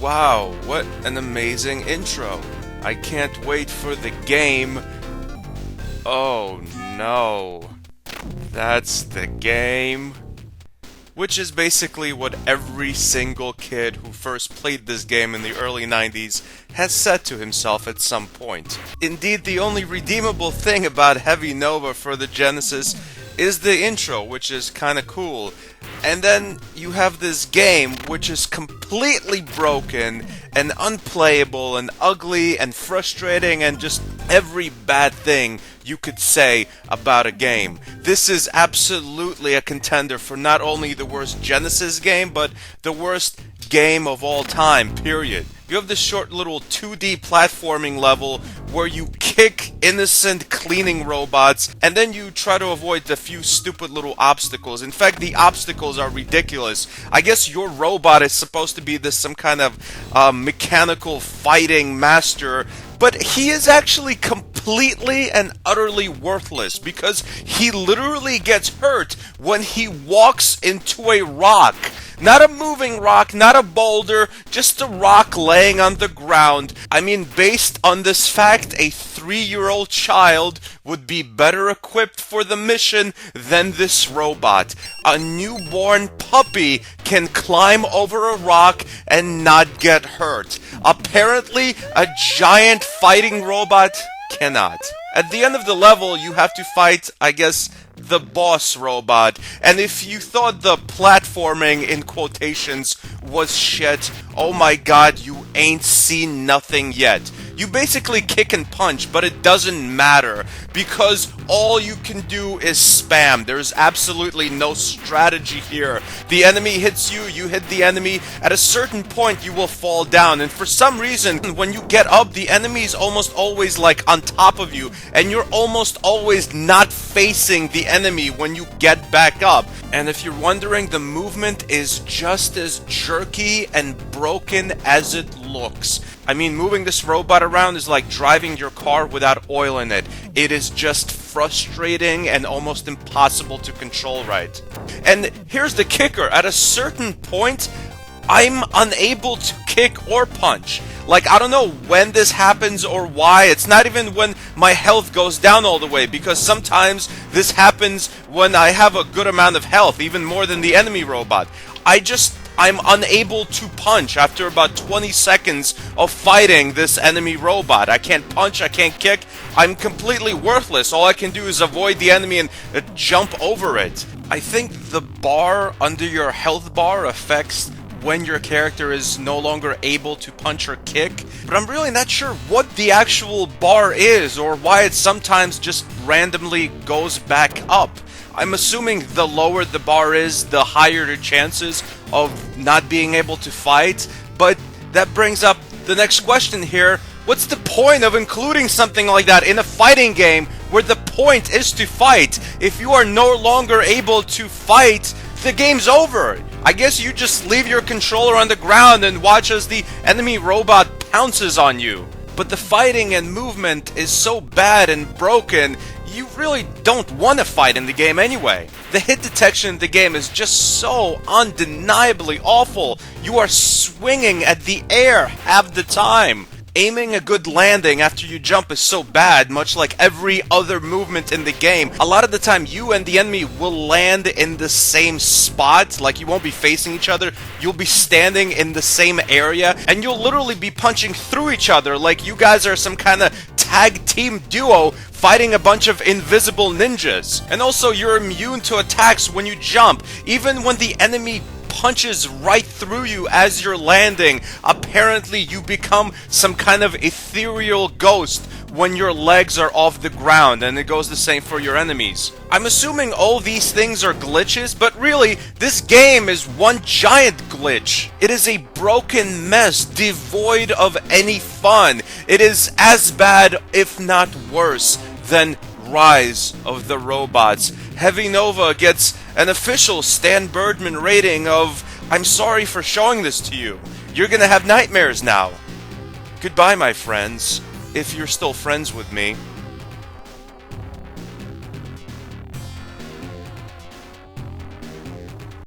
Wow, what an amazing intro. I can't wait for the game. Oh no. That's the game. Which is basically what every single kid who first played this game in the early 90s has said to himself at some point. Indeed, the only redeemable thing about Heavy Nova for the Genesis is the intro, which is kinda cool. And then you have this game which is completely broken and unplayable and ugly and frustrating and just every bad thing you could say about a game. This is absolutely a contender for not only the worst Genesis game, but the worst game of all time, period. You have this short little 2D platforming level where you kick innocent cleaning robots and then you try to avoid the few stupid little obstacles. In fact, the obstacles are ridiculous. I guess your robot is supposed to be some kind of mechanical fighting master, but he is actually completely and utterly worthless because he literally gets hurt when he walks into a rock. Not a moving rock, not a boulder, just a rock laying on the ground. I mean, based on this fact, a 3-year-old child would be better equipped for the mission than this robot. A newborn puppy can climb over a rock and not get hurt. Apparently, a giant fighting robot cannot. At the end of the level, you have to fight, I guess, the boss robot. And if you thought the platforming, in quotations, was shit, oh my god, you ain't seen nothing yet. You basically kick and punch, but it doesn't matter, because all you can do is spam. There's absolutely no strategy here. The enemy hits you, you hit the enemy. At a certain point, you will fall down, and for some reason, when you get up, the enemy is almost always like on top of you, and you're almost always not facing the enemy when you get back up. And if you're wondering, the movement is just as jerky and broken as it looks. I mean, moving this robot around is like driving your car without oil in it. It is just frustrating and almost impossible to control right. And here's the kicker. At a certain point, I'm unable to kick or punch. Like, I don't know when this happens or why. It's not even when my health goes down all the way, because sometimes this happens when I have a good amount of health, even more than the enemy robot. I'm unable to punch after about 20 seconds of fighting this enemy robot. I can't punch, I can't kick, I'm completely worthless. All I can do is avoid the enemy and jump over it. I think the bar under your health bar affects when your character is no longer able to punch or kick, but I'm really not sure what the actual bar is or why it sometimes just randomly goes back up. I'm assuming the lower the bar is, the higher the chances of not being able to fight, but that brings up the next question here. What's the point of including something like that in a fighting game where the point is to fight? If you are no longer able to fight, the game's over. I guess you just leave your controller on the ground and watch as the enemy robot pounces on you. But the fighting and movement is so bad and broken, you really don't want to fight in the game anyway. The hit detection in the game is just so undeniably awful. You are swinging at the air half the time. Aiming a good landing after you jump is so bad, much like every other movement in the game. A lot of the time, you and the enemy will land in the same spot, like you won't be facing each other, you'll be standing in the same area, and you'll literally be punching through each other, like you guys are some kind of tag team duo fighting a bunch of invisible ninjas. And also, you're immune to attacks when you jump, even when the enemy punches right through you as you're landing. Apparently you become some kind of ethereal ghost when your legs are off the ground, and it goes the same for your enemies. I'm assuming all these things are glitches, but really, this game is one giant glitch. It is a broken mess, devoid of any fun. It is as bad, if not worse, than Rise of the Robots. Heavy Nova gets an official Stan Birdman rating of, "I'm sorry for showing this to you. You're gonna have nightmares now. Goodbye, my friends, if you're still friends with me."